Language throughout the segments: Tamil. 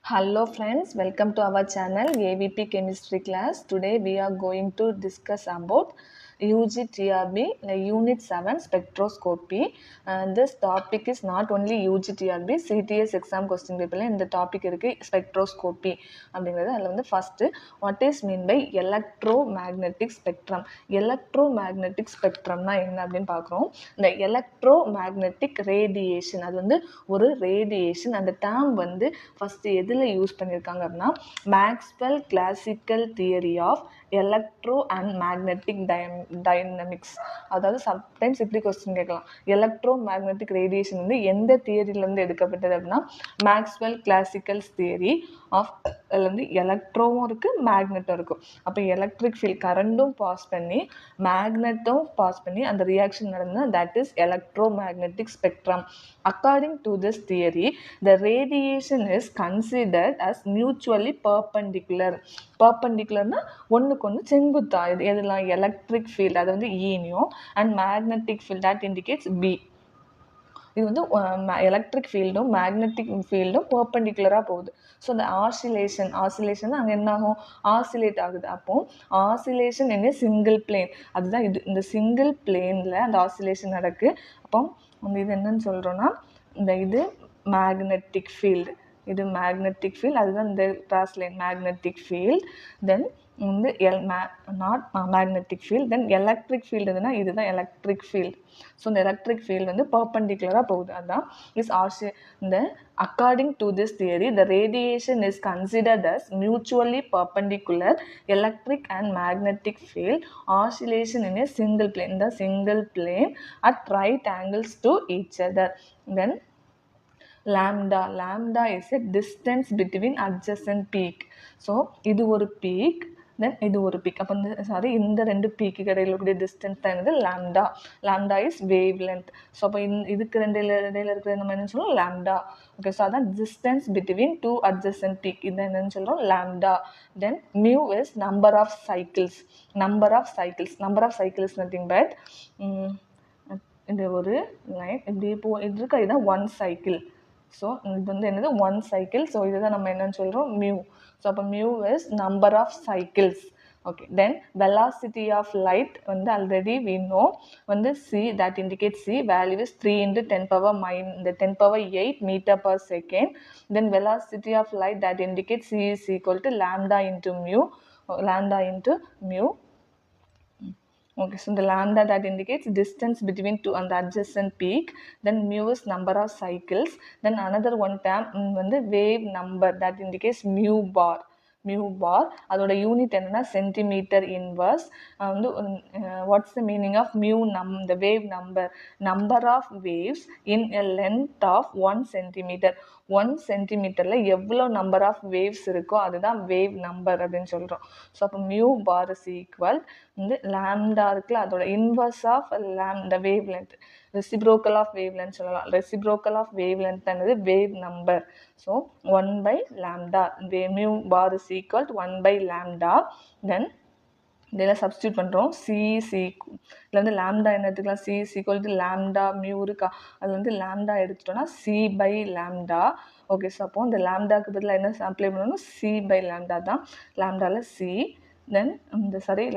Hello friends, welcome to our channel AVP Chemistry class. Today we are going to discuss about UGTRB, Unit 7 Spectroscopy. This topic is not only UGTRB, CTS exam question paper இந்த டாபிக் இருக்கு ஸ்பெக்ட்ரோஸ்கோபி அப்படிங்கிறது. அதில் வந்து first what is mean by electromagnetic spectrum. Electromagnetic ஸ்பெக்ட்ரம்னா என்ன அப்படின்னு பார்க்குறோம். இந்த எலக்ட்ரோமேக்னெட்டிக் ரேடியேஷன் அது வந்து ஒரு ரேடியேஷன். அந்த டேர்ம் வந்து ஃபர்ஸ்ட் எதில் யூஸ் பண்ணியிருக்காங்க அப்படின்னா Maxwell classical theory of electro and magnetic dynamics. அதாவது சம்டைம்ஸ் இப்படி கொஸ்டின் கேட்கலாம், எலக்ட்ரோ மேக்னெட்டிக் ரேடியேஷன் வந்து எந்த தியரியிலேருந்து எடுக்கப்பட்டது அப்படின்னா மேக்ஸ்வெல் கிளாசிக்கல்ஸ் தியரி ஆஃப். அதில் வந்து எலக்ட்ரோவும் இருக்குது மேக்னெட்டும் இருக்கும். அப்போ எலக்ட்ரிக் ஃபீல்ட் கரண்ட்டும் பாஸ் பண்ணி மேக்னெட்டும் பாஸ் பண்ணி அந்த ரியாக்ஷன் நடந்தால் that is electro magnetic spectrum. According to this theory, the radiation is considered as mutually perpendicular. பர்பண்டிகுலர்னா ஒன்றுக்கு ஒன்று செங்குத்தா. இது எதெல்லாம் எலக்ட்ரிக் ஃபீல்டு அது வந்து ஈனியும் and magnetic field that indicates B. இது வந்து எலக்ட்ரிக் ஃபீல்டும் மேக்னெட்டிக் ஃபீல்டும் பர்பண்டிகுலராக போகுது. ஸோ இந்த ஆசிலேஷன் அங்கே என்ன ஆகும், ஆசிலேட் ஆகுது. அப்போ ஆசிலேஷன் என்ன சிங்கிள் பிளேன், அதுதான் இது. இந்த சிங்கிள் பிளேனில் அந்த ஆசிலேஷன் நடக்கு. அப்போ இது என்னன்னு சொல்கிறோன்னா இது மேக்னெட்டிக் ஃபீல்டு, இது மேக்னெட்டிக் ஃபீல்டு, அதுதான் இந்த cross line magnetic field. Then வந்து not magnetic field. Then electric ஃபீல்டுனா இதுதான் எலக்ட்ரிக் ஃபீல்டு. ஸோ இந்த எலக்ட்ரிக் ஃபீல்டு வந்து பர்பண்டிகுலராக போகுது. அதுதான் இந்த according to this theory the radiation is considered as mutually perpendicular electric and magnetic field oscillation in a single plane, the single plane at right angles to each other. Then lambda is a distance between adjacent peak. So இது ஒரு peak, தென் இது ஒரு பீக். அப்போ இந்த ரெண்டு பீக்கு இடையில இருக்கக்கூடிய டிஸ்டன்ஸ் தான் என்னது lambda. Lambda is wavelength. So அப்போ இதுக்கு இடையில இருக்கிற நம்ம என்ன சொல்லுவோம் லாம்டா. ஓகே, ஸோ அதான் distance between two adjacent peak, இதை என்னன்னு சொல்கிறோம் lambda. Then mu is number of cycles. Number of cycles nothing but இது ஒரு லைன் இப்படி இது இருக்கா, இதுதான் ஒன் சைக்கிள். ஸோ இது வந்து என்னது ஒன் சைக்கிள். ஸோ இதுதான் நம்ம என்னன்னு சொல்கிறோம் மியூ. ஸோ அப்போ mu is number of cycles. Okay, then velocity of light வந்து ஆல்ரெடி வி நோ வந்து c that indicate c value is 3 × 10⁻8 metre per second. Then velocity of light that indicate c is equal to lambda into mu. Okay, so the lambda that indicates distance between two and the adjacent peak. Then mu is number of cycles. Then another one term வந்து wave number that indicates mu bar. அதோட யூனிட் என்னன்னா சென்டிமீட்டர் இன்வர்ஸ். வந்து what's the meaning of mu the wave number of waves in a length of 1 centimeter. 1 சென்டிமீட்டரில் எவ்வளோ நம்பர் ஆஃப் வேவ்ஸ் இருக்கோ அதுதான் வேவ் நம்பர் அப்படின்னு சொல்கிறோம். ஸோ அப்போ மியூ பார் இஸ் ஈக்குவல் வந்து லாம்டா இருக்குல்ல அதோட inverse of lambda wavelength, reciprocal of wavelength சொல்லலாம். ரெசிப்ரோக்கல் ஆஃப் வேவ் லென்த் என்னது wave number. So 1/λ mu bar is equal 1/λ. Then இதெல்லாம் சப்ஸ்டியூட் பண்ணுறோம். இதில் வந்து லாம்டா என்ன எடுத்துக்கலாம், c equal to lambda mu இருக்கா, அது வந்து லாம்டா எடுத்துட்டோம்னா c/λ. ஓகே, ஸோ அப்போ இந்த லாம்டாக்கு பதிலாக என்ன அப்ளை பண்ணணும், c/λ தான். லாம்டாவில் சி, தென்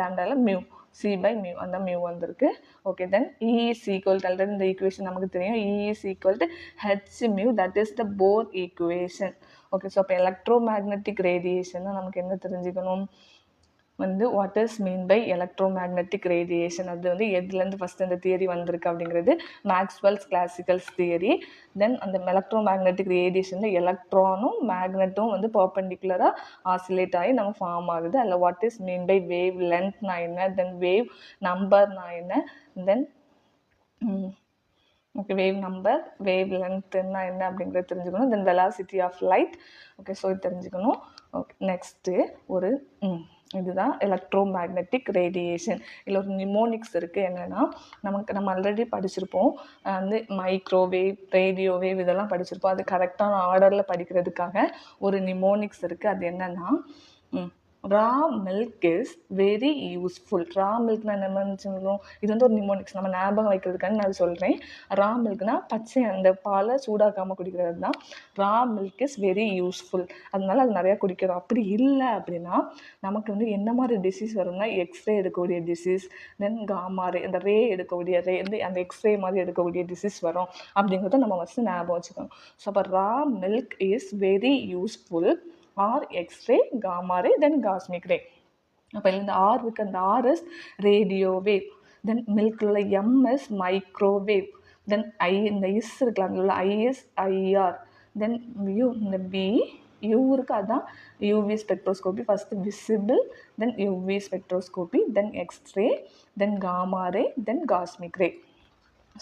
லாம்டாவில் மியூ, c/μ அந்த மியூ வந்திருக்கு. Okay, then E is equal to already இந்த ஈக்குவேஷன் நமக்கு தெரியும். E is equal to hμ, that is the Bohr equation. Okay, so அப்போ எலக்ட்ரோ மேக்னெட்டிக் ரேடியேஷன் நமக்கு என்ன தெரிஞ்சுக்கணும் வந்து what is mean by electro magnetic radiation. அது வந்து எதுலேருந்து ஃபஸ்ட் இந்த தியரி வந்திருக்கு அப்படிங்கிறது மேக்ஸ்வெல்ஸ் கிளாசிக்கல்ஸ் தியரி. தென் அந்த எலக்ட்ரோ மேக்னெட்டிக் ரேடியேஷனில் எலக்ட்ரானும் மேக்னெட்டும் வந்து பர்பண்டிகுலராக ஆசிலேட் ஆகி நம்ம ஃபார்ம் ஆகுது. அதில் what is mean by wave லென்த்னா என்ன, தென் வேவ் நம்பர்னா என்ன, then okay wave number wave லென்த்னா என்ன அப்படிங்கிறது தெரிஞ்சுக்கணும். Then velocity of light. Okay, so இது தெரிஞ்சுக்கணும். ஓகே, நெக்ஸ்ட்டு ஒரு இதுதான் எலக்ட்ரோ மேக்னெட்டிக் ரேடியேஷன். இதில் ஒரு நிமோனிக்ஸ் இருக்குது. என்னென்னா நம்ம ஆல்ரெடி படிச்சிருப்போம் வந்து மைக்ரோவேவ், ரேடியோ வேவ் இதெல்லாம் படிச்சிருப்போம். அது கரெக்டான ஆர்டரில் படிக்கிறதுக்காக ஒரு நிமோனிக்ஸ் இருக்குது. அது என்னென்னா raw milk is very useful. Raw மில்க்னா என்ன சொல்லுவோம், இது வந்து ஒரு நிமோனிக்ஸ், நம்ம ஞாபகம் வைக்கிறதுக்காக நான் சொல்கிறேன். ரா மில்க்னா பச்சை அந்த பாலை சூடாக்காமல் குடிக்கிறது தான். Raw milk is very useful, அதனால அது நிறையா குடிக்கிறோம். அப்படி இல்லை அப்படின்னா நமக்கு வந்து என்ன மாதிரி டிசீஸ் வரும்னா, எக்ஸ்ரே எடுக்கக்கூடிய டிசீஸ், தென் காமா ரே, அந்த ரே எடுக்கக்கூடிய ரே வந்து அந்த எக்ஸ்ரே மாதிரி எடுக்கக்கூடிய டிசீஸ் வரும் அப்படிங்கிறத நம்ம ஃபஸ்ட்டு ஞாபகம் வச்சுக்கணும். ஸோ அப்போ raw milk is very useful R x ray, gamma ray, then cosmic ray. அப்போ இந்த ஆர் இருக்கு, அந்த R is radio wave, then மில்கில் உள்ள M is microwave, then I இந்த இஸ் இருக்குல்ல அதில் உள்ள I is IR, then U இந்த பி யூ இருக்குது அதுதான் UV spectroscopy. First visible, then UV spectroscopy, then x-ray, then gamma ray, then cosmic ray.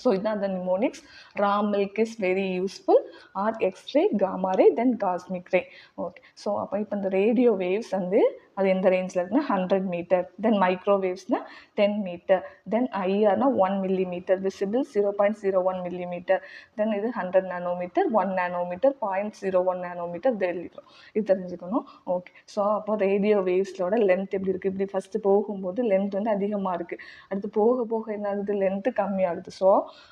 So இதுதான் அந்த mnemonics. Raw milk is very useful R x ray, gamma ray, then cosmic ray. Okay, so அப்போ இப்போ இந்த ரேடியோ வேவ்ஸ் வந்து அது எந்த ரேஞ்சில் இருக்குன்னா 100 மீட்டர், தென் மைக்ரோவேவ்ஸ்னால் 10 மீட்டர், தென் ஐஆர்னா 1 மில்லிமீட்டர், விசிபிள் 0.01 மில்லிமீட்டர், தென் இது 100 நானோமீட்டர், 1 நானோமீட்டர், 0.01 நானோமீட்டர் எழுதிக்கிறோம். இது தெரிஞ்சுக்கணும். ஓகே, ஸோ அப்போ ரேடியோ வேவ்ஸோட லென்த் எப்படி இருக்குது, இப்படி ஃபஸ்ட்டு போகும்போது லென்த் வந்து அதிகமாக இருக்குது, அடுத்து போக போக என்ன ஆகுது, லென்த்து கம்மியாகுது. ஸோ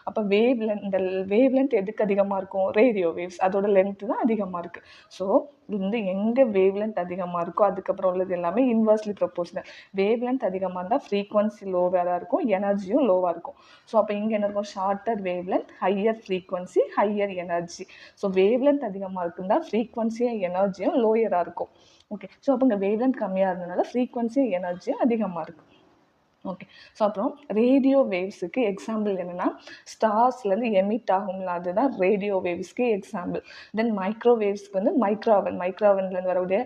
அப்போ இந்த வேவ் லென்த் எதுக்கு அதிகமாக இருக்கும், ரேடியோ வேவ்ஸ், அதோட லென்த்து தான் அதிகமாக இருக்குது. ஸோ இது வந்து எங்கே வேவ் லென்த் அதிகமாக இருக்கோ அதுக்கப்புறம் உள்ளது எல்லாமே இன்வெர்ஸ்லி ப்ரொபோர்ஷனல். வேவ் லென்த் அதிகமாக இருந்தால் ஃப்ரீக்வன்சி லோவாக தான் இருக்கும், எனர்ஜியும் லோவாக இருக்கும். ஸோ அப்போ இங்கே என்ன இருக்கும், shorter wave length, higher frequency, higher energy. So wave length அதிகமாக இருக்குன்னா ஃப்ரீக்வன்சியும் எனர்ஜியும் லோயராக இருக்கும். ஓகே, ஸோ அப்போ இங்கே வேவ் லென்த் கம்மியாக இருந்ததுனால ஃப்ரீக்வன்சியும் எனர்ஜியும் அதிகமாக இருக்கும். ஓகே, ஸோ அப்புறம் ரேடியோ வேவ்ஸுக்கு எக்ஸாம்பிள் என்னென்னா, ஸ்டார்ஸ்லேருந்து எமிட் ஆகும்ல அதுதான் ரேடியோ வேவ்ஸ்க்கு எக்ஸாம்பிள். தென் மைக்ரோவேவ்ஸ்க்கு வந்து மைக்ரோவன்லேருந்து வரக்கூடிய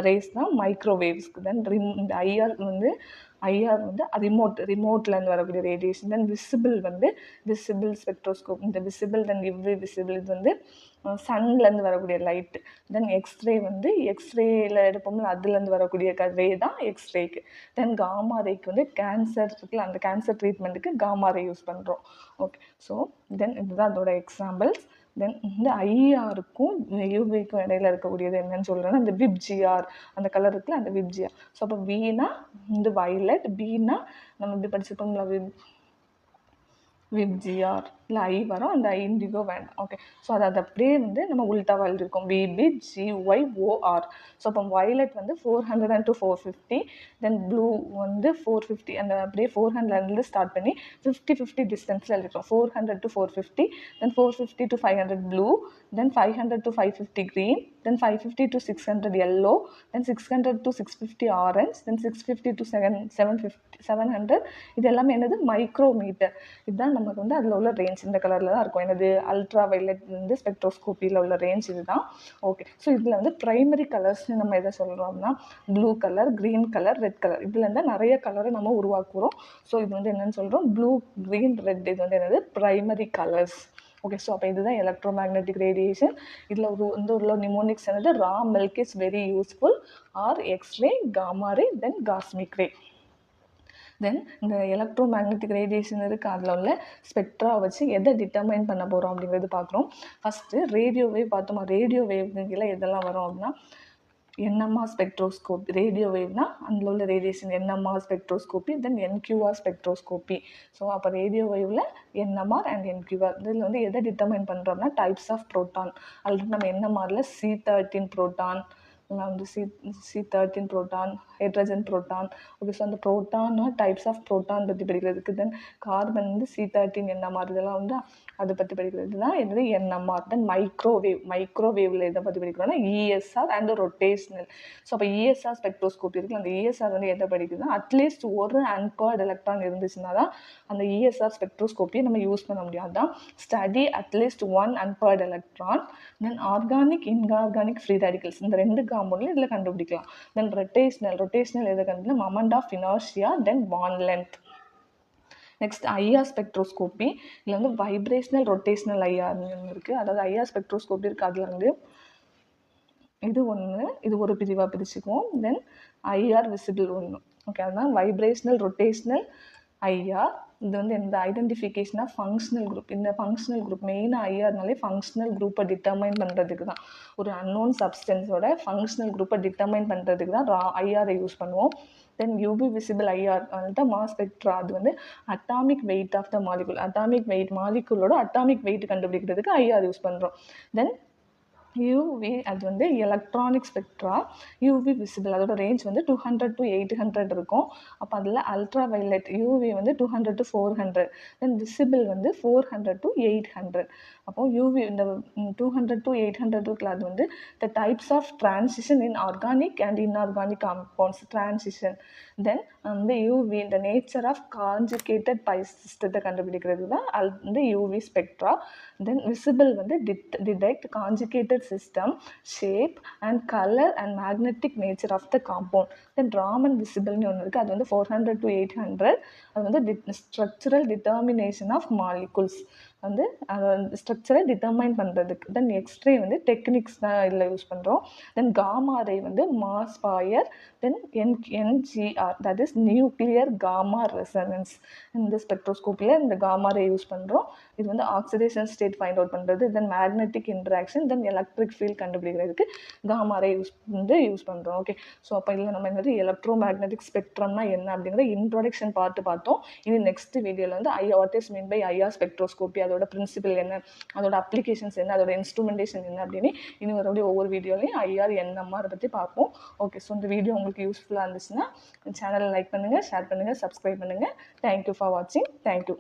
ரேஸ் தான் மைக்ரோவேவ்ஸ்க்கு. தென் இந்த ஐஆர் வந்து ரிமோட்லேருந்து வரக்கூடிய ரேடியேஷன். தென் விசிபிள் ஸ்பெக்ட்ரோஸ்கோப், இந்த விசிபிள் தென் இவ்வி விசிபிள் இது வந்து சன்லேருந்து வரக்கூடிய லைட்டு. தென் எக்ஸ்ரேயில் எடுப்போம்ல அதுலேருந்து வரக்கூடிய ரே தான் எக்ஸ்ரேக்கு. தென் காமா ரேக்கு வந்து கேன்சர் இருக்குல்ல, அந்த கேன்சர் ட்ரீட்மெண்ட்டுக்கு காமா ரே யூஸ் பண்ணுறோம். ஓகே, ஸோ தென் இதுதான் அதோட எக்ஸாம்பிள்ஸ். தென் இந்த ஐஆருக்கும் யூவிக்கும் இடையில இருக்கக்கூடியது என்னன்னு சொல்கிறேன்னா, இந்த விப்ஜிஆர் அந்த கலர் இருக்குல்ல, அந்த விப்ஜிஆர். ஸோ அப்போ வீனா இந்த வயலட், பீனா நம்ம இப்படி படிச்சிருப்போம்ல விப்ஜிஆர், இல்லை ஐ வரும், அந்த இண்டிகோ வேண்டாம். ஓகே, ஸோ அது அப்படியே வந்து நம்ம உல்டாவாக எழுதியிருக்கோம், VBGYOR. ஸோ அப்போ வயலட் வந்து 400 to 450, தென் ப்ளூ வந்து 450, அந்த அப்படியே 400லேருந்து ஸ்டார்ட் பண்ணி 50 டிஸ்டன்ஸில் எழுதிக்கிறோம். 400 to 450, then 450 to 500 blue, then 500 to 550 green, then 550 to 600 yellow, then 600 to 650 orange, then 650 to 700. இது எல்லாமே என்னது, மைக்ரோமீட்டர். இதுதான் நமக்கு வந்து அதில் உள்ள ரேஞ்ச் இந்த கலரில் தான் இருக்கும். எனது அல்ட்ரா வயலட் வந்து ஸ்பெக்ட்ரோஸ்கோப்பியில் உள்ள ரேஞ்ச் இதுதான். ஓகே, ஸோ இதில் வந்து ப்ரைமரி கலர்ஸ்னு நம்ம எதை சொல்கிறோம்னா, blue colour, green colour, red colour, இதில் இருந்தால் நிறைய கலரை நம்ம உருவாக்குறோம். ஸோ இது வந்து என்னென்னு சொல்கிறோம், ப்ளூ, க்ரீன், ரெட், இது வந்து என்னது ப்ரைமரி கலர்ஸ். ஓகே, ஸோ அப்போ இதுதான் எலக்ட்ரோ மேக்னெட்டிக் ரேடியேஷன். இதில் உள்ள நிமோனிக்ஸ் என்னது, raw milk is very useful R x ray, gamma ray, then cosmic ray. Then இந்த எலக்ட்ரோ மேக்னெட்டிக் ரேடியேஷன் இருக்குது, அதில் உள்ள ஸ்பெக்ட்ரா வச்சு எதை டிட்டர்மைன் பண்ண போகிறோம் அப்படிங்கிறது பார்க்குறோம். ஃபஸ்ட்டு ரேடியோ வேவ் பார்த்தோமா, ரேடியோ வேவ்ல எதெல்லாம் வரும் அப்படின்னா, NMR ஸ்பெக்ட்ரோஸ்கோப்பி. ரேடியோ வேவ்னா அதில் உள்ள ரேடியேஷன் NMR ஸ்பெக்ட்ரோஸ்கோப்பி, தென் NQR ஸ்பெக்ட்ரோஸ்கோப்பி. ஸோ அப்போ ரேடியோ வேவில் NMR அண்ட் NQR இதில் வந்து எதை டிட்டர்மைன் பண்ணுறோம்னா, டைப்ஸ் ஆஃப் ப்ரோட்டான். ஆல்ரெடி நம்ம NMRல C13 ப்ரோட்டான், வந்து C13 proton, hydrogen proton. Okay, so அந்த ப்ரோட்டான் டைப்ஸ் ஆஃப் ப்ரோட்டான் பற்றி படிக்கிறதுக்கு, தென் கார்பன் வந்து C13 NMR இதெல்லாம் வந்து அதை பற்றி படிக்கிறது தான் என்னது NMR. தென் மைக்ரோவேவில் எதை பற்றி படிக்கிறோம்னா ESR அண்ட் ரொட்டேஷ்னல். ஸோ அப்போ ESR ஸ்பெக்ட்ரோஸ்கோப்பி இருக்குல்ல, அந்த ESR வந்து எதை படிக்குதுன்னா, அட்லீஸ்ட் ஒரு அன்பேர்டு எலக்ட்ரான் இருந்துச்சுன்னா தான் அந்த ESR ஸ்பெக்ட்ரோஸ்கோப்பியை நம்ம யூஸ் பண்ண முடியாது. தான் study at least one unpaired electron. Then organic, inorganic, free radicals, இந்த ரெண்டு காம்பவுண்டில் இதில் கண்டுபிடிக்கலாம். தென் ரொட்டேஷ்னல் எதை கண்டுபிடிக்கலாம், moment of inertia, then bond length. Next IR spectroscopy. இதில் வந்து வைப்ரேஷனல், ரொட்டேஷ்னல் ஐஆர் இருக்குது. அதாவது ஐஆர் ஸ்பெக்ட்ரோஸ்கோப்பி இருக்குது, அதில் வந்து இது ஒரு பிரிவாக பிரிச்சுக்குவோம். தென் ஐஆர் விசிபிள் ஒன்று. ஓகே, அதுதான் வைப்ரேஷனல், ரொட்டேஷ்னல் ஐஆர். இது வந்து இந்த ஐடென்டிஃபிகேஷன் ஆஃப் ஃபங்க்ஷனல் குரூப். இந்த ஃபங்க்ஷனல் குரூப் மெயினாக ஐஆர்னாலே ஃபங்க்ஷனல் குரூப்பை டிட்டர்மைன் பண்ணுறதுக்கு தான், ஒரு அன்னோன் சப்ஸ்டன்ஸோட ஃபங்க்ஷனல் குரூப்பை டிட்டர்மைன் பண்ணுறதுக்கு தான் ஐஆரை யூஸ் பண்ணுவோம். தென் யூவி விசிபிள் ஐஆர் வந்துட்டு மாஸ் ஸ்பெக்ட்ரா, அது வந்து atomic weight of the molecule, atomic weight மாலிகுலோட அட்டாமிக் வெயிட் கண்டுபிடிக்கிறதுக்கு ஐஆர் யூஸ் பண்ணுறோம். தென் யூவி அது வந்து எலக்ட்ரானிக் ஸ்பெக்ட்ரா. யூவி விசிபிள் அதோட ரேஞ்ச் வந்து 200 to 800 இருக்கும். அப்போ அதில் அல்ட்ரா வயலட் யூவி வந்து 200 to 400. தென் விசிபிள் வந்து 400 to 800. அப்போது யூவி இந்த 200 to 800 இருக்குல்ல, அது வந்து the types of transition in organic and inorganic compounds transition. Then வந்து யூவி இந்த நேச்சர் ஆஃப் கான்ஜுகேட்டட் பை சிஸ்டத்தை கண்டுபிடிக்கிறது தான் வந்து யூவி ஸ்பெக்ட்ரா. தென் விசிபிள் வந்து detect conjugated system, shape and color and magnetic nature of the compound. Then Raman visible னு ஒன்று இருக்குது, அது வந்து 400 to 800. அது வந்து structural determination of molecules, வந்து ஸ்ட்ரக்சரை டிட்டர்மைன் பண்ணுறதுக்கு. தென் எக்ஸ்ரே வந்து டெக்னிக்ஸ் தான் இதில் யூஸ் பண்ணுறோம். தென் காமா ரே வந்து Mossbauer. Then NGR that is nuclear gamma resonance. இந்த ஸ்பெக்ட்ரோஸ்கோப்பியில் இந்த காமா ரே யூஸ் பண்ணுறோம். இது வந்து ஆக்சிடேஷன் ஸ்டேட் ஃபைண்ட் அவுட் பண்ணுறது. தென் மேக்னெட்டிக் இன்ட்ராக்ஷன், தென் எலக்ட்ரிக் ஃபீல்ட் கண்டுபிடிக்கிறதுக்கு காமா ரே யூஸ் பண்ணுறோம். ஓகே, ஸோ அப்போ இதில் நம்ம இந்த எலக்ட்ரோ மேக்னெட்டிக் ஸ்பெக்ட்ரம்னா என்ன அப்படிங்கிற இன்ட்ரோடக்ஷன் பார்த்து பார்த்தோம். இனி நெக்ஸ்ட் வீடியோவில் வந்து what is mean by IR spectroscopy, அதோட பிரின்சிபல் என்ன, அதோட அப்ளிகேஷன்ஸ் என்ன, அதோட இன்ஸ்ட்ருமெண்டேஷன் என்ன அப்படின்னு இனி வரக்கூடிய ஒவ்வொரு வீடியோலையும் ஐஆர் என்னம்மா அதை பற்றி பார்ப்போம். ஓகே, ஸோ இந்த வீடியோ உங்களுக்கு யூஸ்ஃபுல்லாக இருந்துச்சுன்னா சேனலை லைக் பண்ணுங்கள், ஷேர் பண்ணுங்கள், சப்ஸ்கிரைப் பண்ணுங்கள். தேங்க்யூ ஃபார் வாட்சிங். தேங்க்யூ.